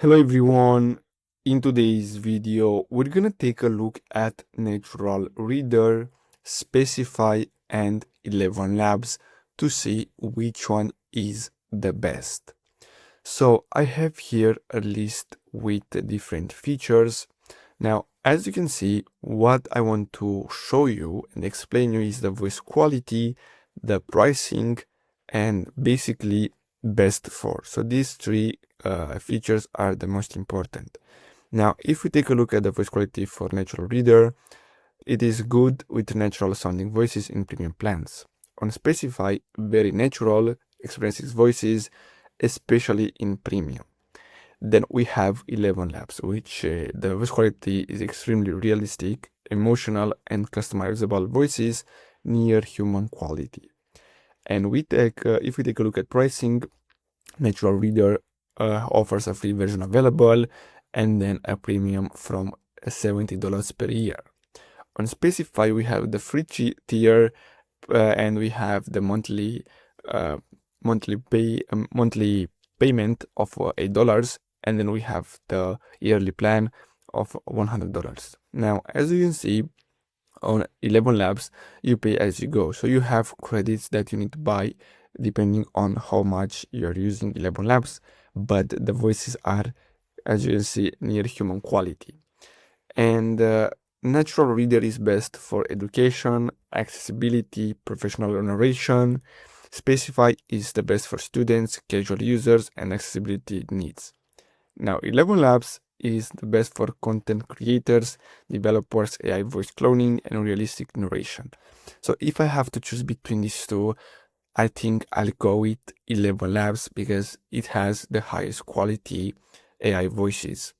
Hello everyone, in today's video we're gonna take a look at Naturalreader, Speechify and Elevenlabs to see which one is the best. So I have here a list with the different features. Now as you can see, what I want to show you and explain you is the voice quality, the pricing, and basically best for. So these three features are the most important. Now, if we take a look at the voice quality for Naturalreader, it is good with natural sounding voices in premium plans. On Speechify, very natural, expressive voices, especially in premium. Then we have Elevenlabs, which the voice quality is extremely realistic, emotional, and customizable voices near human quality. And if we take a look at pricing, Naturalreader offers a free version available and then a premium from $70 per year. On Speechify, we have the free tier and we have the monthly payment of $8, and then we have the yearly plan of $100. Now, as you can see, on Elevenlabs, you pay as you go. So you have credits that you need to buy depending on how much you're using Elevenlabs, but the voices are, as you can see, near human quality. And Naturalreader is best for education, accessibility, professional narration. Speechify is the best for students, casual users, and accessibility needs. Now, Elevenlabs is the best for content creators, developers, AI voice cloning, and realistic narration. So if I have to choose between these two, I think I'll go with Elevenlabs because it has the highest quality AI voices.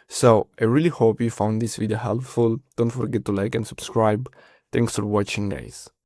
So I really hope you found this video helpful. Don't forget to like and subscribe. Thanks for watching, guys.